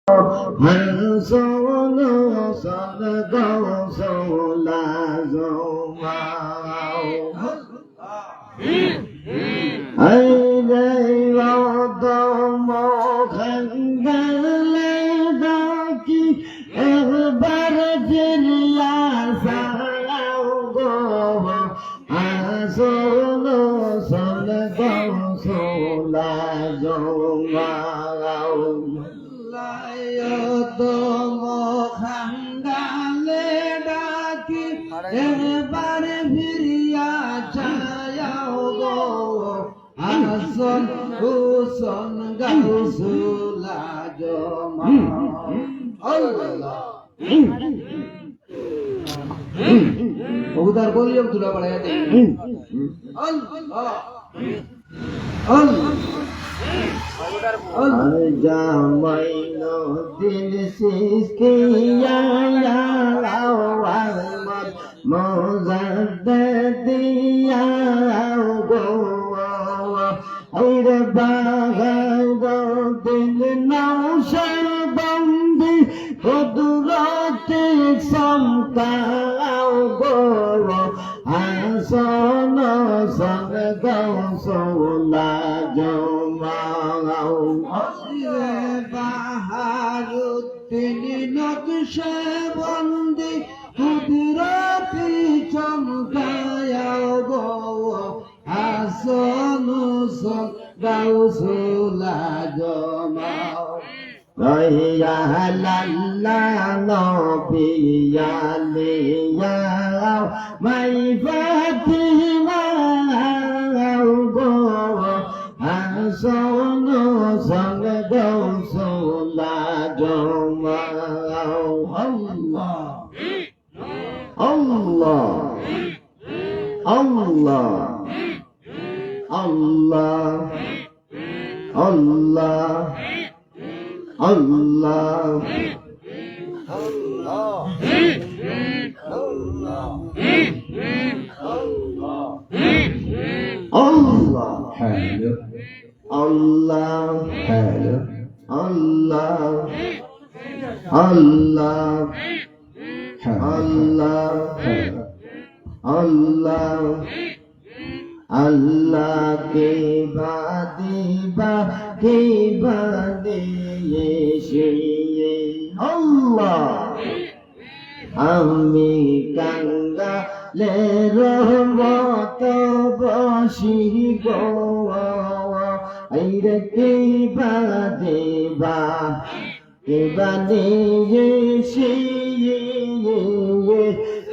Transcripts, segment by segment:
Han solo son go sola zomao ai đây vào tô mô khăn gale da ki bar jilla sao go han solo son go sola zomao তোমো খাঙ্গালে ডাকি এবারে ফিরিয়া যাও গো আসন হুসন গাউসুলা জমা আল্লাহ উদার বলিয়ম তুলা পড়ায়া দে আল্লাহ আল্লাহ Al-Jamaino din siskiya ya awal Mozaddadiya go Aire bagado din naushabandi Kudurati samka go Hasono samga sola jomao Baharuddin নকশে বন্দি কুদরতি চমকায়া গো হাসনু গাউসুলা জমাও ইয়া লাল্লা নবিয়া লিয়া মাই ফাতিমা গো হাসনু গাউসুলা জমাও আল্লাহ আল্লাহ আল্লাহ আল্লাহ আল্লাহ আল্লাহ আল্লাহ হ্যালো আল্লাহ হ্যালো আল্লাহ আল্লাহ আল্লাহ আল্লাহ আল্লাহ কে বাদে আল্লাহ আমি কাঙ্গালে রহমত বসি গো আইরে কে বাদে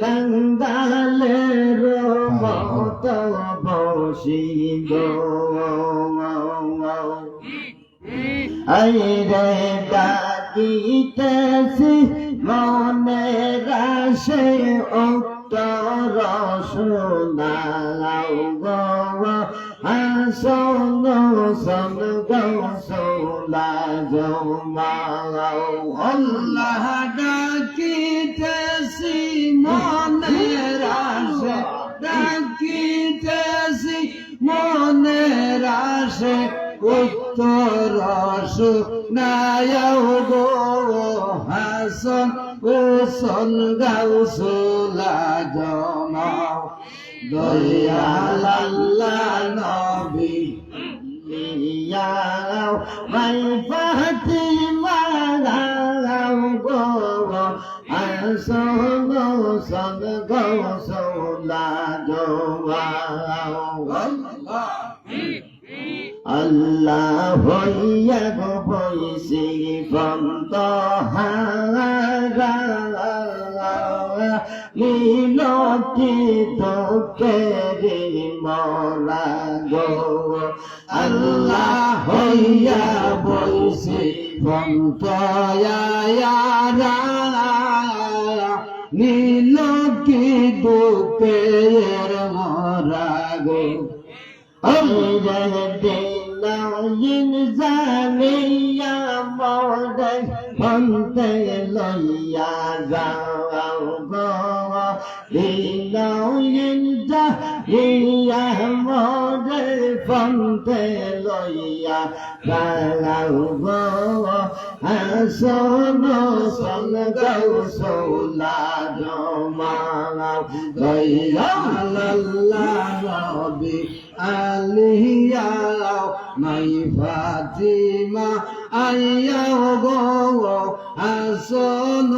কাঙ্গালে রহমত বসি গো আইরে ডাকিতেছি মনের আশে উত্তর শোনাও গো আসন সন গৌসলা জমাও আল্লাহ ডাকিতেছি মনের আশে ডাকিতেছি মনের আশে উত্তর শোনাও গো হাসন হুসন গাউসুলা জমাও দয়াল আল্লাহ নবী ইয়াও মাই ফাতিমা গো আসন সন গৌসুলা জমাও আল্লাহ হইয়া গো বইসি বন্ত হারা মিনতি তোকেরি মরা গো আল্লাহ হইয়া বইসি বন্ত মিনতি তোকের মরা গো দিন জানিয়া মরে ফন্তে লইয়া যাও গো দিন জানিয়া মরে ফন্তে লইয়া যাও গো হাসন সঙ্গৌসলা জমাও দয়াল আল্লাহ নবী আলিয়াও মাই ফাতিমা আইয়াও গো হাসন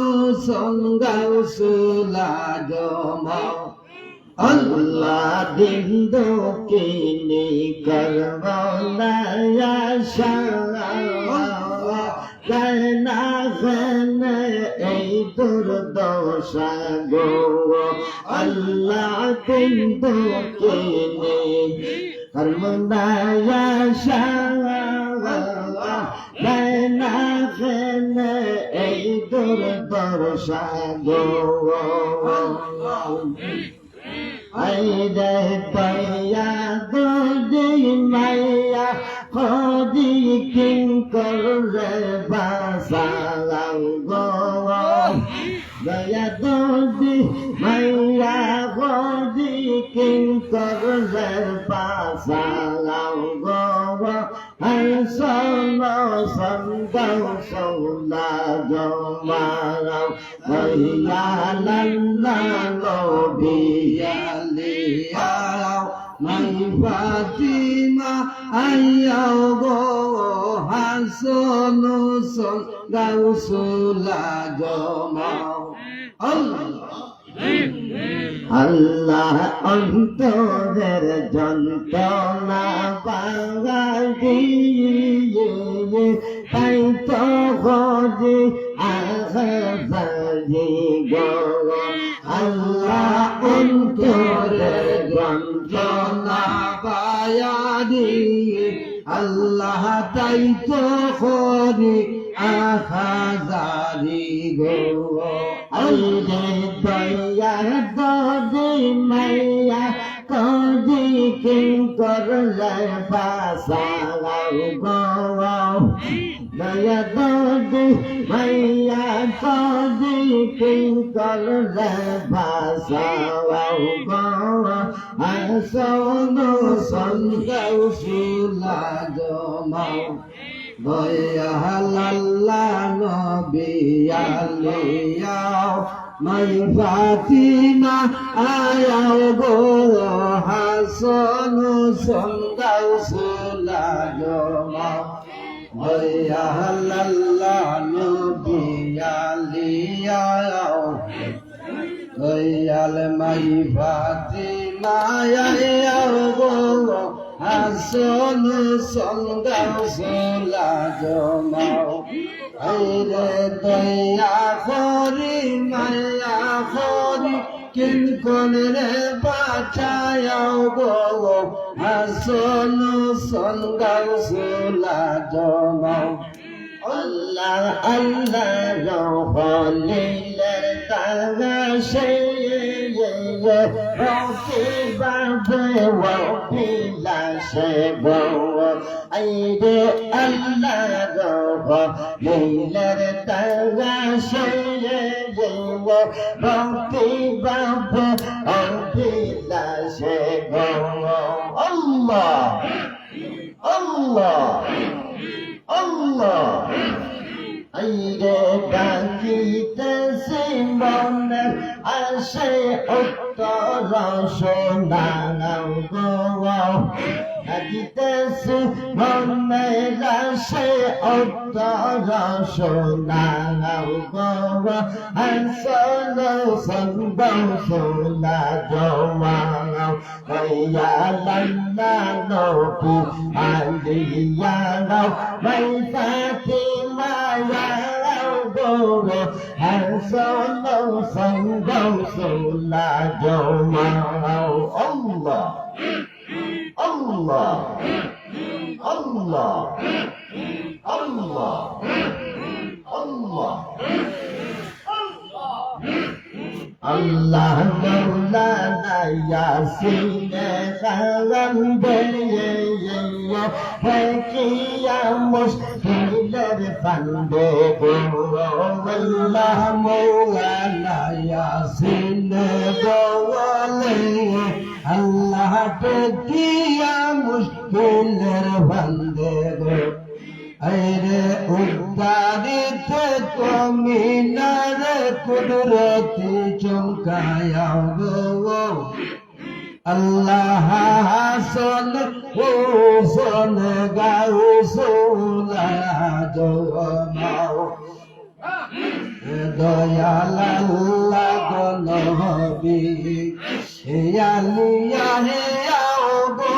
সঙ্গৌসলা জমাও আল্লাহ দিন দোকিনি করবলায়া শাহ কেনা কেনে এই দুর্দশা গো আল্লাহ দিন দোকিনি করবলায়া শাহ কেনা কেনে এই দুর্দশা গো আইরে পাইয়া দুদি মাইয়া খদি কিং করে বাসালাম গো দয়া দুদি মাইয়া খদি কিং করে বাসালাম গো হাসন সন্দাও সৌলা জমাও মাইয়া লাল্লা নবিয়ালিয়াও মাই ফাতিমা আইয়াও গো হাসন সন্দাও সৌলা জমাও আল্লাহ অন্তরের যন্ত্রণা বাঙালি তাই তো গজি আহাজি গো আল্লাহ অন্তরের যন্ত্রণা বায়াদি আল্লাহ তাই তো গজি আহাজারি গো আল্লাহ দয়া দদি মাইয়া কদি কিং করলে বাসালাও গো দয়া দদি মাইয়া কদি কিং করলে বাসালাও গো হাসন সন্দাও সুলা জমাও দয়াল আল্লাহ নবী আলিয়াও মাই ফাতিমা আয়াও গো হাসন সন্দাও সুলা জমাও দয়াল আল্লাহ নবী আলিয়াও দয়াল মাই ফাতিমা আয়াও গো হাসন সন্দাও সুলা জমাও আইরে দয়া করি মায়া করি কিন করে বাঁচাও গো হাসন সন্দাও সুলা জমাও আল্লাহ আল্লাহ রহলিলের তারা সেই রকি বাবে ওপিলা সে গো আইরে আল্লাহ রহলিলের তারা সেই রকি বাবে ওপিলা সে গো আল্লাহ আল্লাহ আল্লাহ আইরে ডাকিতেছি মনে আসে উত্তর শোনাও গো ডাকিতেছি মনে আসে উত্তর শোনাও গো হাসন সন্দাও সুলা জমাও হইয়া লাল্লা নবী আলিয়াও মাই ফাতিমা আয়াও গো হাসন সন্দাও সুলা জমাও আল্লাহ আল্লাহ আল্লাহ আল্লাহ আল্লাহ আল্লাহ মৌলানা ইয়াসিনে কালাম দিয়ে কিয়া মুশকিলের ফান্দে গো আল্লাহ মৌলানা ইয়াসিনে গোলে আল্লাহ কিয়া মুশকিলের ফান্দে গো আরে উদ্দারিত তুমি নার কুদরতি চমকায়াও গো আল্লাহ হাসন হুসন গাউসুলা জমাও দয়াল আল্লাহ গো নবী আলিয়া হে আও গো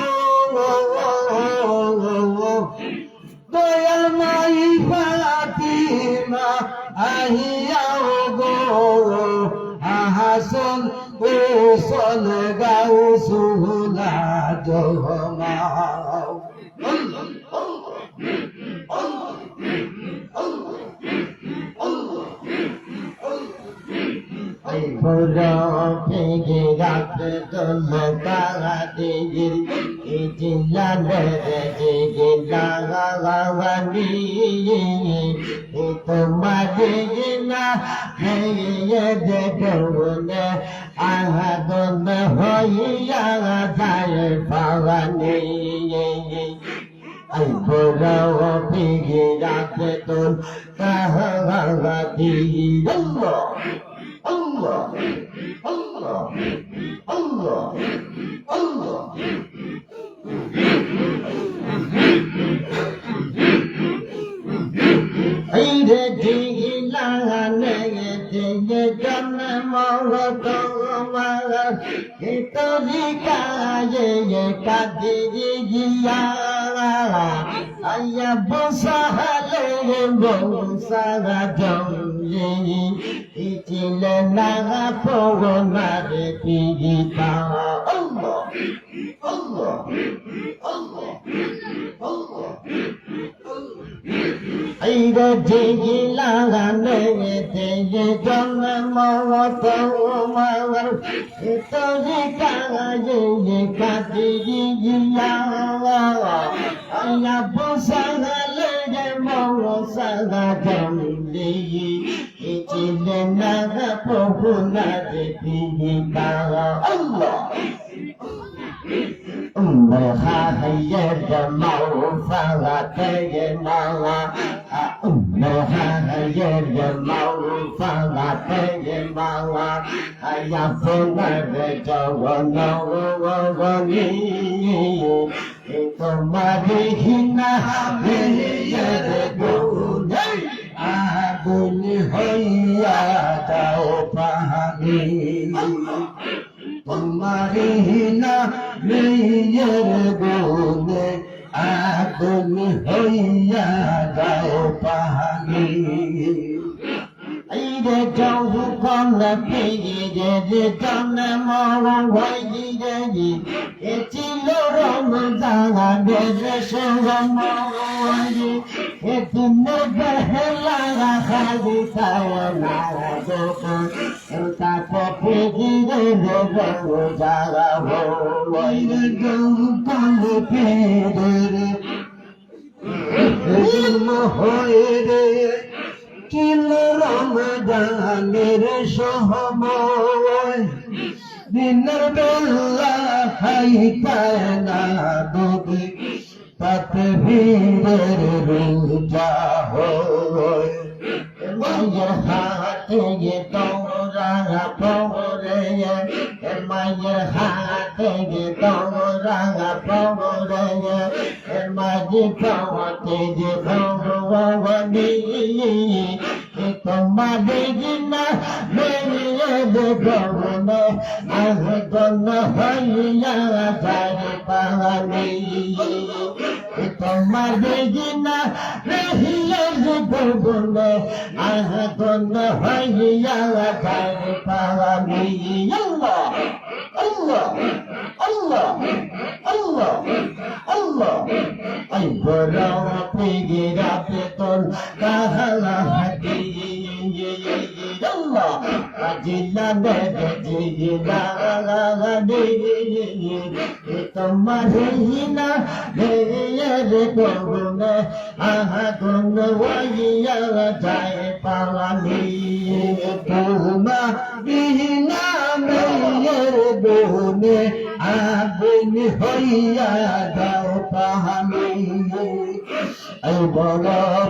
দয়াল মাই ফাতিমা আহিয়াও গো আহাসন হুসন গাউসুলা জমাও Pege rakhe tolle kahatigir ijilane jege lagawani itomade gina heye de done ahadon hoya jaye pawani ay bora pege rakhe tolle kahatigir Allah, Allah, Allah, Allah. Aire jila ne je janne mawto mara ito dika ye kadiri jiya aya bosa hale bosa jomye itile naga pogo nare pigita Allah Allah Allah Allah aire jila ne je janne mawto mara ito dika ye kadiri jiya aya bosa hale bosa jomye itile naga pogo nare pigita Allah Merhaya mau falataya mala Merhaya mau falataya mala Ayafuna jawana wani Itu marihina Meriyare gune Aguni hoya tau pahami तुम्हारी ना mayor गोने आगुन होया जाओ पानी आइरे जाऊ कौन Paige जे जान मारो भाई जे ये चिलो रम जागा बेरे शोगम ये ये तुमने बहला खाली साया ना दोको ताको पेगे जे जाओ जागा हो आइरे जाऊ कौन पेगे तुम होए रे किल रमजाনের সময় দিনের বেলা খাইতায় না দুধ তাতে ভিড়ের রোজা হয় মায়ের হাতে গে তোরা পরে মায়ের হাতে গে তোরা পরে মাঝে পাওয়াতে যে ভগবানী তোমাদের না মেয়ে দেখনে আহতন হইয়া যায় পাওয়ানি তোমাদের না মেয়ে দেখনে আহতন হইয়া যায় পাওয়ানি আল্লাহ আল্লাহ আল্লাহ আল্লাহ আল্লাহ ay bora pigira peton kahala hati Allah ajila bebe jila de tomarina beyere gone aha gonne waiya jai pawani tuma bihina beyere gone abuni hoiya jao পাহানি এই বড়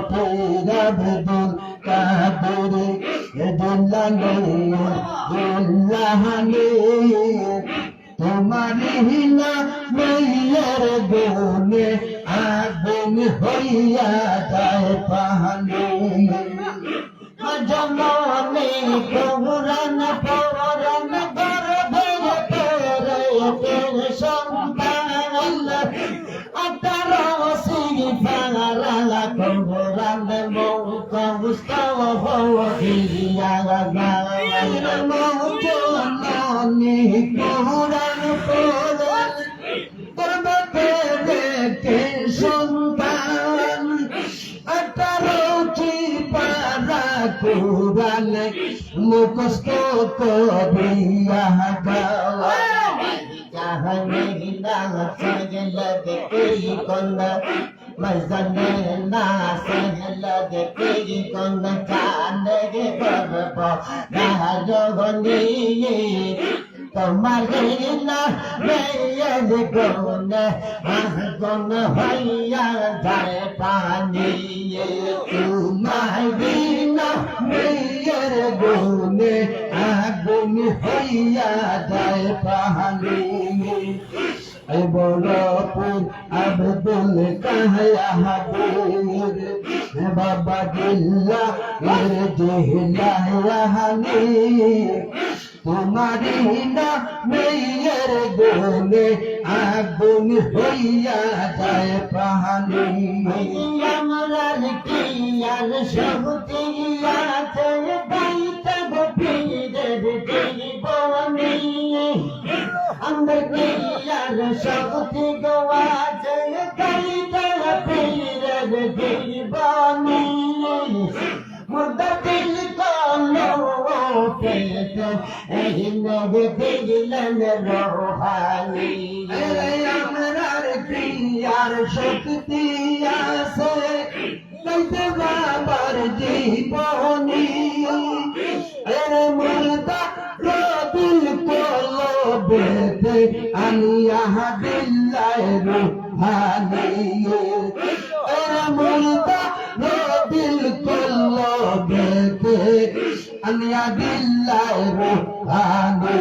পীর আব্দুল কাদের জিলানী জিলানী তোমারি হিনা মেয়ের গুণে আগুন হইয়া যায় পাহানি জমনে কোরআন পড়ন গর্ভে পেরে সন্তান আতারা সিফারা কোরআন মৌত মুস্তাফা হিয়া গায় মৌত নানি কোরআন পড়ন গর্ভে পেরে সন্তান আতারা কুরান মুখস্থ করিয়া গাওয়া জাহানে না সজলতে কই কন্যা মজনে না সজলতে কই কন্যা চাঁদে গর্ব রাজগনি তোমার না মেয়ের গুণ আগুন হইয়া যায় পানি তোমার না মেয়ের গুণে আগুন হইয়া যায় পানি বড়পুর আব্দুল কাহাবুর বাবা জিল্লা জিলাহানি তোমারি না মেয়ের গুণে আগুন হইয়া যায় পাহানি আমরার কি আর শক্তি আছে গাইতে গোপীদের জীবনী আমার কি আর শক্তি গোয়াছে গাইতে গোপীদের জীবনী মুর্দা দিল কলো পেতে এই নবে দিলেন রোহানি আমরার কি আর শক্তি আছে গাইতে বাবার জীবনী এরে মুর্দা দিল কলো পেতে আনিয়া দিল্লাই রোহানি এরে মুর্দা দিল কলো পেতে আনিয়া দিল্লাই রোহানি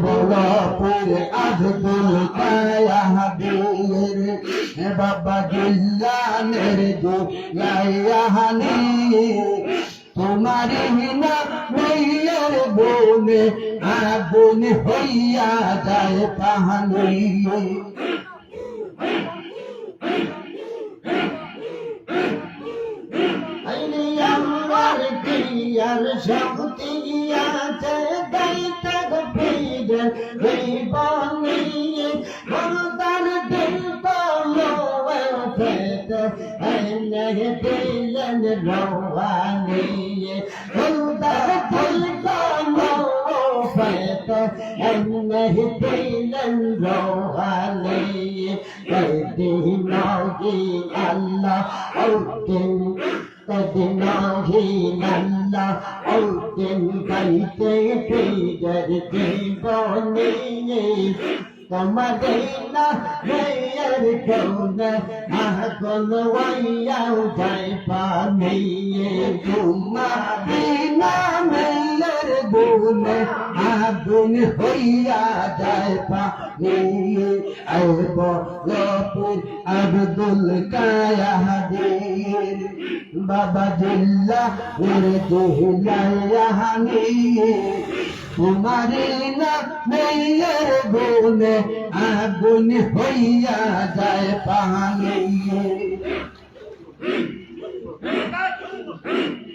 বড়পুর আব্দুল কায়াহাবীর বাবা জিল্লানের জিলাহানি তোমারি না মেয়ের গুণে আগুন হইয়া যায় পাহানি আমার কি আর শক্তি আছে গাইতে গোপীদের জীবনী মুর্দার দিল কলো পেতে এনে দিলেন রোহানি মুর্দার দিল কলো পেতে এনে দিলেন রোহানি দিন আল্লাহ দিন কদিনাহিনাল্লা দিন গাইতে পীরের জীবনী তোমাদের না মেয়ের গুণে আগুন হইয়া যায় পানি তোমাদের না মেয়ের গুণে আগুন হইয়া যায় পানি বড়পুর আব্দুল কায়াহাবীর বাবা জিল্লা জিলাহানি তোমারি না মেয়ের গুণে আগুন হইয়া যায় পানি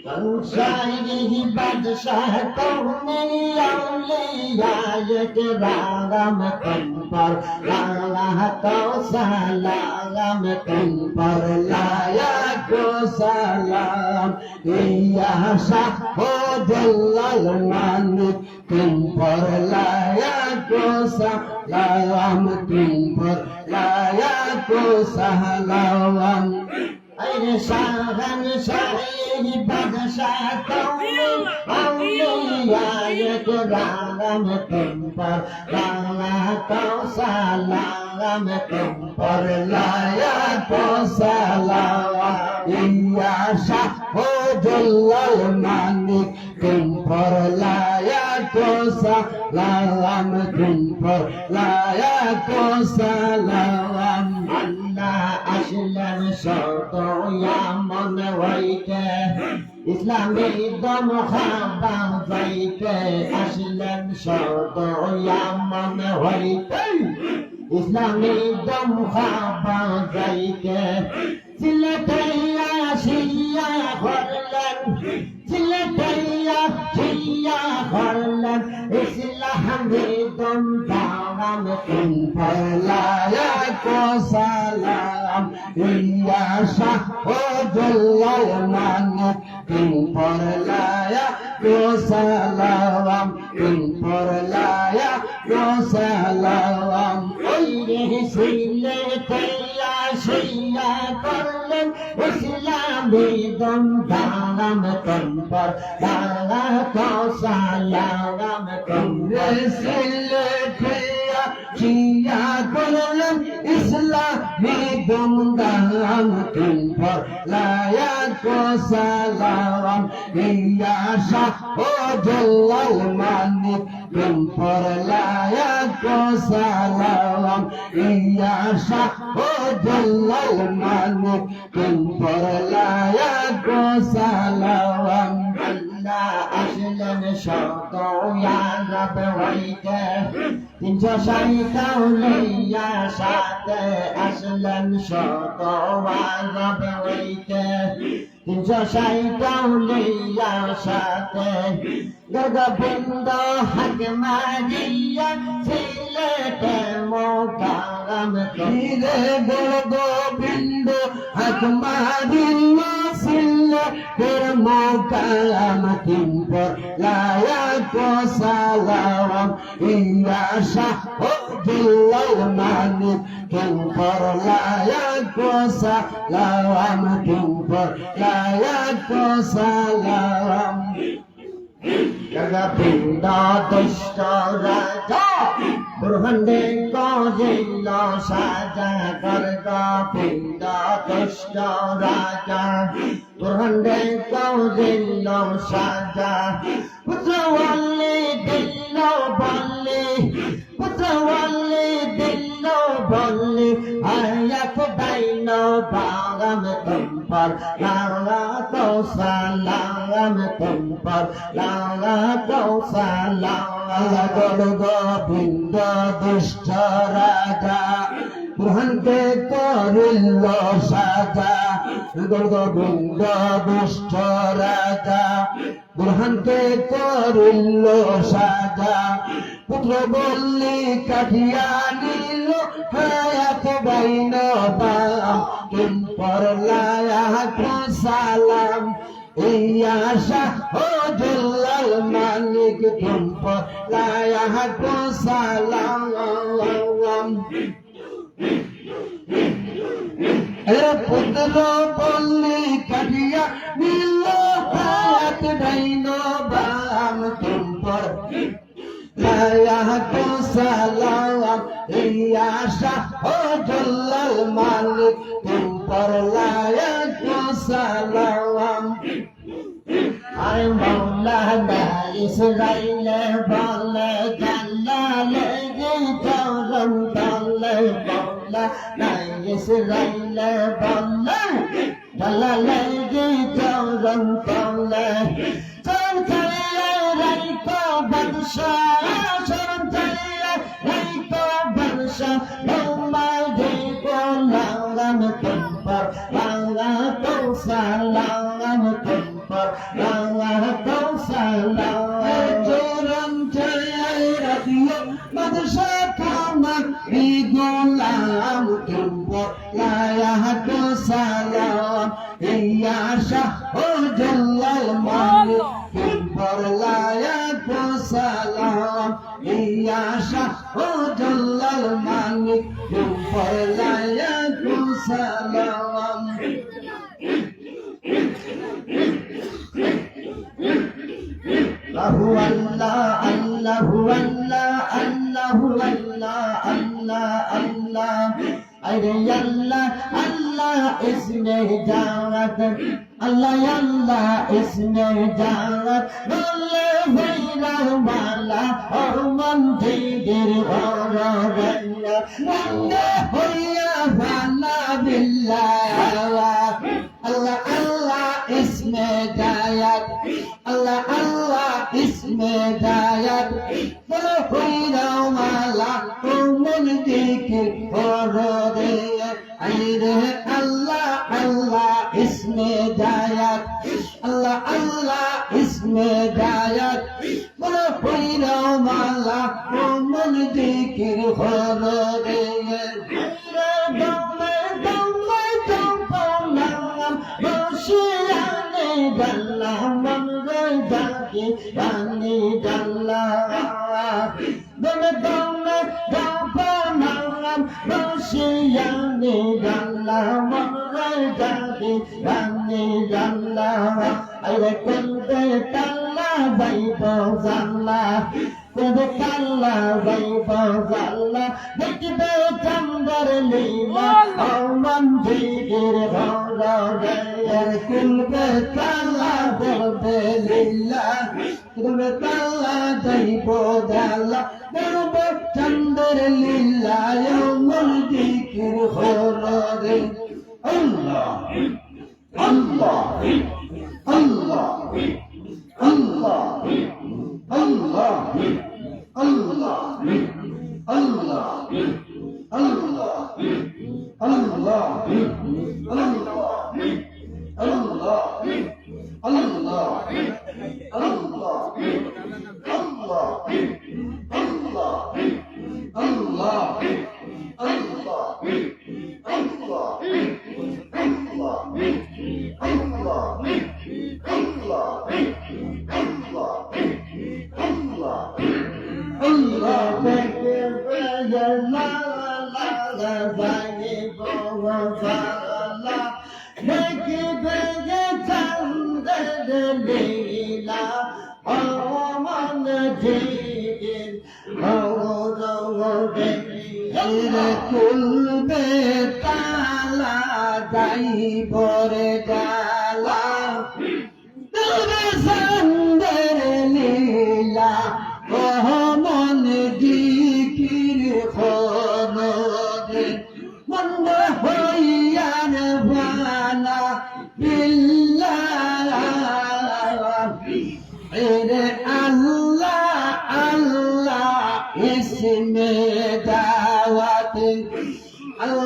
संसारी बादशाह कौने औलिया राम तुम पर लाया तो सलाम तुम पर लाया को सलाम शाह हो जल्लाल मानिक तुम पर लाया को सलाम तुम पर लाया को सलाम अरे शाहन शाही बादशाह औलिया राम तुम पर लाया तो सलाम সালাম তুম পর লায়াত সালাম ইয়া শাহ জল্লাল মালিক তুম পর লায়াত সালাম তুম পর লায়াত সালাম আল্লাহ আসলেন শত মন হইতে ইসলামী দম খাবা যাইতে আসলেন শত মন হইতে ইসলামী দম খাবা যাইতে সিলেটাইয়া শিয়া করলেন সিলেটাইয়া শিয়া করলেন ইসলামী দম দাম তুম ফলায়া কো সালাম ইয়া শাহ ও জল্লাল মালিক তুম ফলায়া কো সালাম তুম ফলায়া কো সালাম ওই রে সিলেটাইয়া শিয়া করলেন ইসলামী দম দাম তুম ফলায়া কো সালাম তুম সিলেটাইয়া শিয়া করলেন ইসলামী দম দাম তুম ফলায়া কো সালাম ইয়া শাহ ও জল্লাল মালিক তুম ফলায়া কো সালাম ইয়া শাহ ও জল্লাল মালিক তুম ফলায়া কো সালাম আল্লাহ আসলেন শত রব হইতে 360 আউলিয়া সাথে আসলেন শত রব হইতে 360 আউলিয়া সাথে গগবিন্দ হক মারিয়া সিলেটে মোকাম করে গগবিন্দ হক মারিয়া সিলেটে মোকাম তুম ফলায়া কো সালাম ইয়া শাহ ও জল্লাল মালিক তুম ফলায়া কো সালাম তুম ফলায়া কো সালাম গগবিন্দ দুষ্ট রাজা বুরহানে করিল সাজা গগবিন্দ দুষ্ট রাজা বুরহানে করিল সাজা পুত্রওয়ালি দিল বলি পুত্রওয়ালি দিল বলি আয়াত দাইল বাগাম তুম পর লালা তো সালাম তুম পর লালা তো সালাম গগবিন্দ দুষ্ট রাজা বুরহানকে করিল সাজা গগবিন্দ দুষ্ট রাজা বুরহানকে করিল সাজা পুত্র বললি কাঠিয়া নিল হায়াত বাইন বাম তুম ফলায়া কো সালাম ইয়া শাহ ও জল্লাল মালিক তুম ফলায়া কো সালাম পুত্র বললি কাঠিয়া নিল হায়াত বাইন বাম তুম ফলায়া কো সালাম ইয়া শাহ ও জল্লাল মালিক তুম ফলায়া কো সালাম আর মৌলানা ইসরাইলে বলে জালালে চরম তলে মৌলানা ইসরাইলে বলে জালালে চরম তলে চরম তলে রাইতো বাদশাহ চরম তলে রাইতো বাদশাহ তোমার দেখো লাগাম তুম পর লালা তো সালাম তুম পর লালা তো সালাম চরম তলে রাখিও বাদশাহ তোমার গোলাম তুম পর লালা তো সালাম ইয়া শাহ ও জল্লাল মালিক তুম পর লায়া কো সালাম ইয়া শাহ ও জল্লাল মালিক তুম পর লায়া কো সালাম আল্লাহু আল্লাহ আল্লাহু আল্লাহ আল্লাহু আল্লাহ আল্লাহ अल्लाह अल्लाह अरे अल्लाह अल्लाह इसमें जावत अल्लाह अल्लाह इसमें जावत बोले भैरा माला और मन जिगर और रैया मंदे होया भाला बिल्लाह अल्लाह अल्लाह इसमें जायत अल्लाह अल्लाह इसमें जायत बोले भैरा माला और मन जिगर और रैया अरे अल्लाह अल्लाह इसमें जायत अल्लाह अल्लाह इसमें जायत बोले भैरा माला और मन जिगर और रैया Rani Dalla, Dona Donna, Dapanam, Roshiani Dalla, Moradi, Rani Dalla, I reckon the Dalla, Bible Zalla, the Dalla, Bible Zalla, the Tandar Lila, oh, one digger, Dalla, the Lila, the Dalla, Dalla, the Tandar Lila, one digger, Allah, Allah, Allah, Allah, Allah, Allah, Allah, Allah, Allah,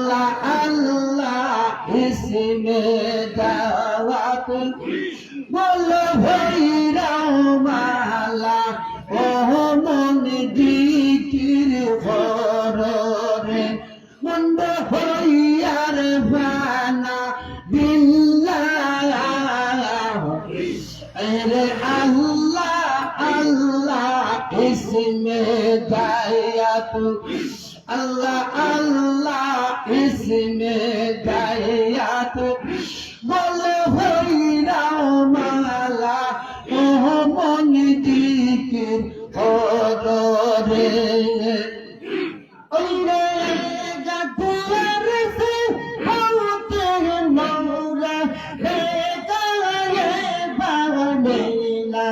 Allah Allah isme davat bolle bhaira mala oh mon dikir khorore manda hoyar bana billah are Allah Allah isme dayat Allah Allah isme dayat bole hoira mala oh mon dikir khorore oire gatar se hote maura bekare bane la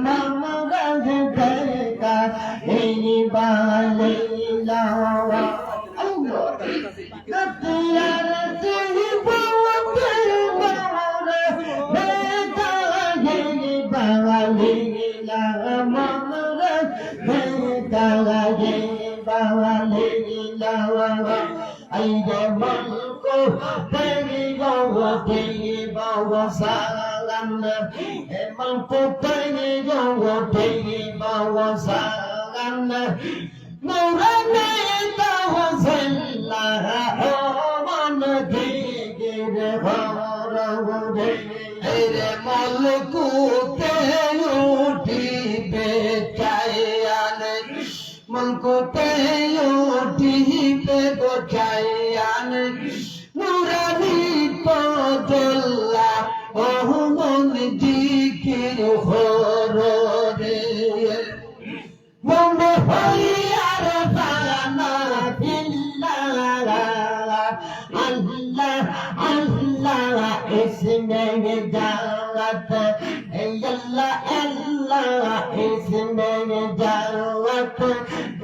mamra deka ei bale la Mumbai, Haryana, Bana, Allah isme jalwat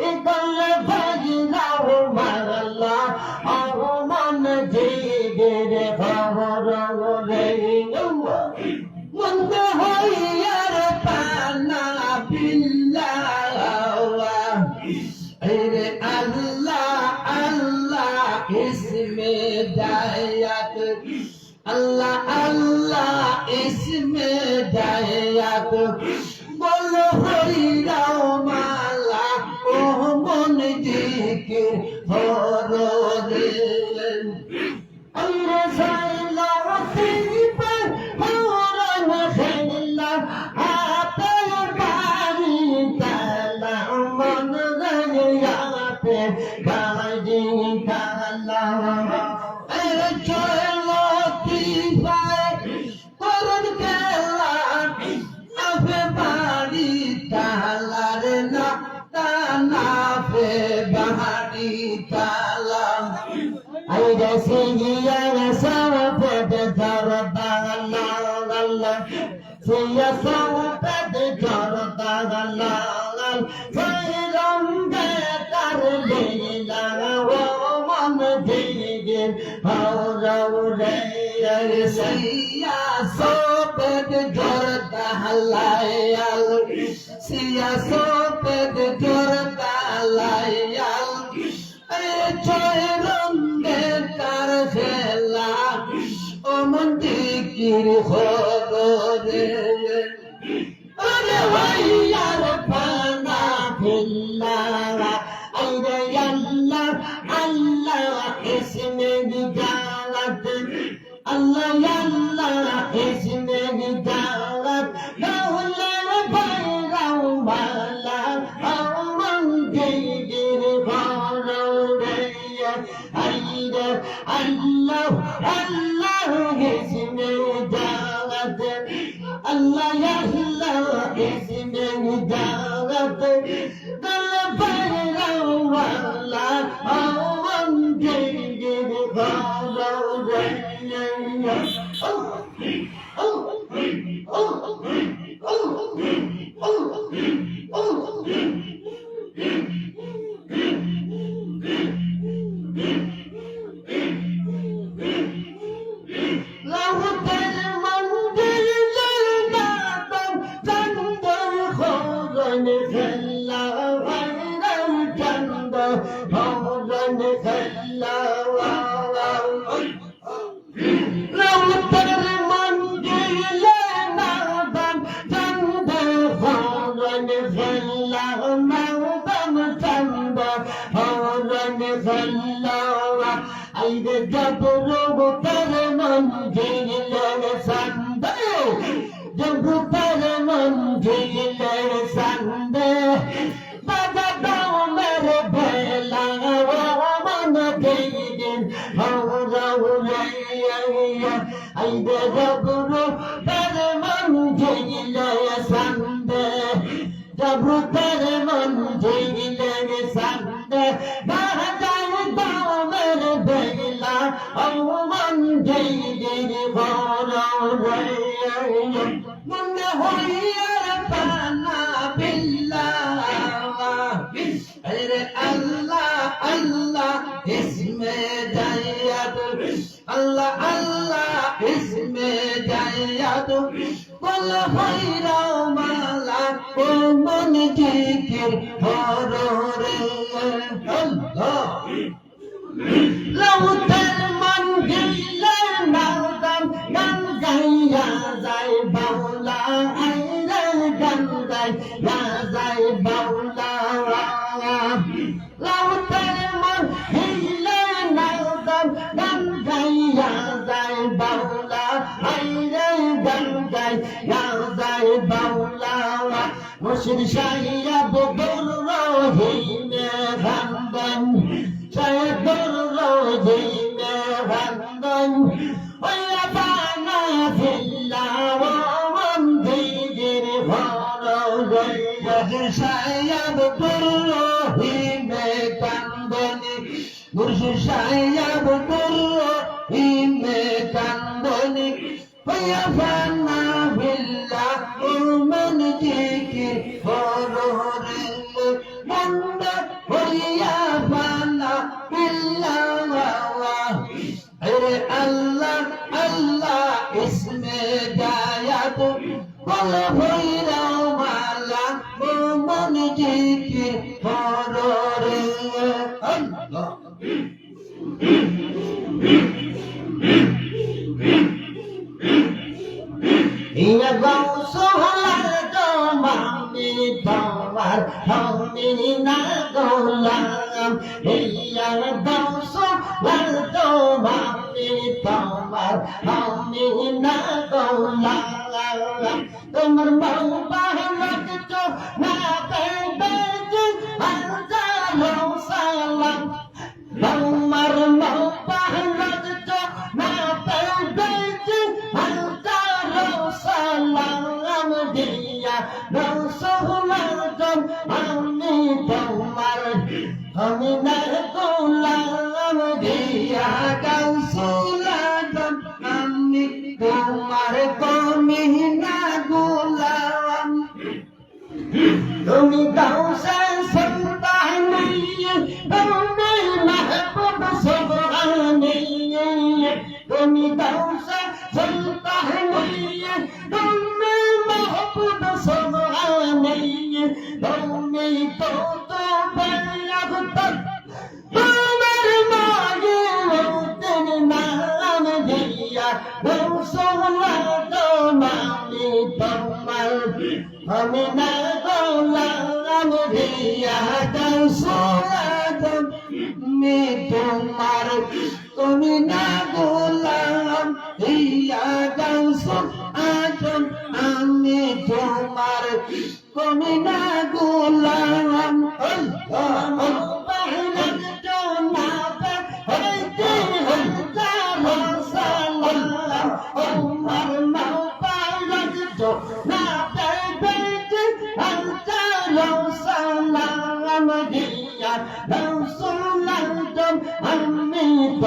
idal bajna marla aman jigir khabar re manda hoyar pana billah ere Allah Allah isme dayat Allah Allah isme dayat bol হইরাও মালা ও মন জিকির হররে আল্লাহ সাল্লাল্লাহু আলাইহি হরন খেলা হাতে বাড়ি তালা মন গায়াতে গাজি তালা এ চলো Fana billah পাগল হইরাও মালা মন জিকির হরে আল্লাহ ইয়া গৌসলার তোমামি তোমার আমি না গোলাম ইয়া গৌসলার তোমামি তোমার আমি না গোলাম তোমার মৌ বাহলক তো না পেবে হাজারো সালাম তোমার মৌ বাহলক তো না পেবে সালাম দিয়া রসুলাম আমি তোমার আমি না গোলাম দিয়া রসুলাম আমি তোমার কমি না গোলাম তুমি গাউসে সুলতানি তুমি মাহবুব সুবহানি তুমি গাউসে সুলতানি তুমি মাহবুব সুবহানি তুমি তো বায়াবত তোমার মায়ে তেন নাম দিয়া রসুল্লাহ তোমামি তোমার আমি না গোলাম দিয়া রসুল্লাহ আমি তোমার তুমি না গোলাম দিয়া রসুল্লাহ আমি তোমার তুমি না গোলাম আমি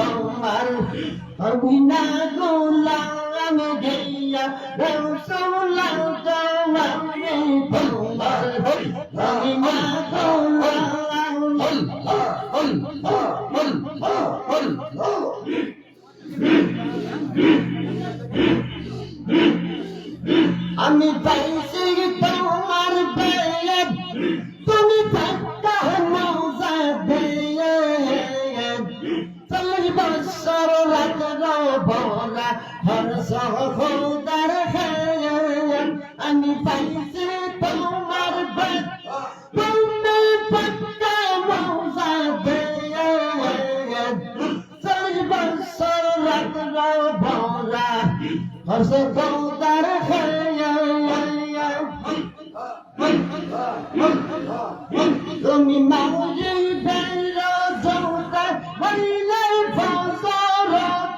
তোমার আমি না গোলাম দিয়া রসুল্লাহ আমি তোমার আমি না আমি পাইছি তোমার বেয়ে তুমি ফাঁকা মৌজা দিয়ে 40 বছর রাখলো ভোলা হরস খোদার খেয়াল আমি পাইছি তোমার বেয়ে তুমি ফাঁকা মৌজা দিয়ে 40 বছর রাখলো ভোলা হরস খোদার তুমি মাউজি বেলা জোতা হইলে ফসল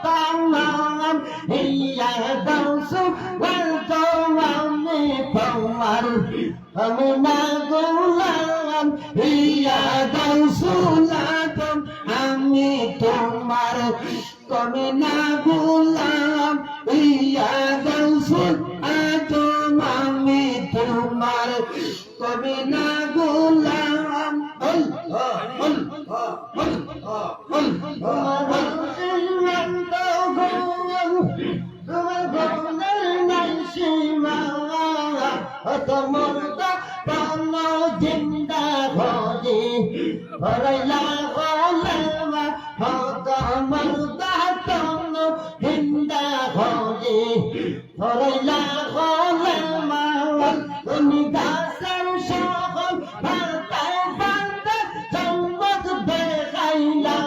তামাম ইয়া দাউসু ওয়ালতো আমি তোমার আমি না গোলাম ইয়া দাউসু লাতম আমি তোমার তুমি না গোলাম ইয়া দাউসু আতম আমি তোমার তুমি না গোলাম মরদা পান জিন্দা ঘরে ভরাইলা গলেমা হত মরদা পান জিন্দা ঘরে ভরাইলা গলেমা তুমি গাছের সকল পাতায় পাতায় চমক দেখাইলা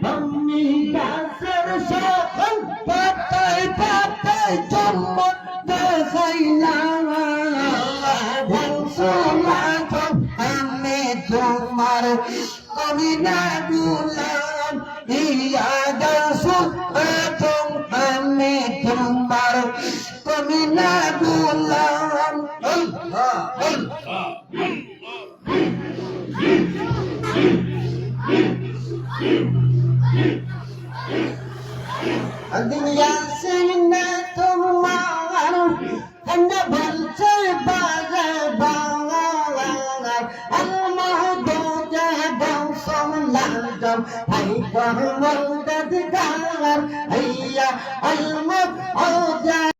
তুমি গাছের সকল পাতায় পাতায় চমক দেখাইলা আমি তোমার কবি না গোলাম ইয়া রাসূল আমি তোমার কবি না গোলাম দুনিয়া সে না তোমার কন্যা বলছে বাজে বাংলা আলমাহদুজা বংশম লাজম ভাই কহমল দদগার আইয়া আলমাহদুজা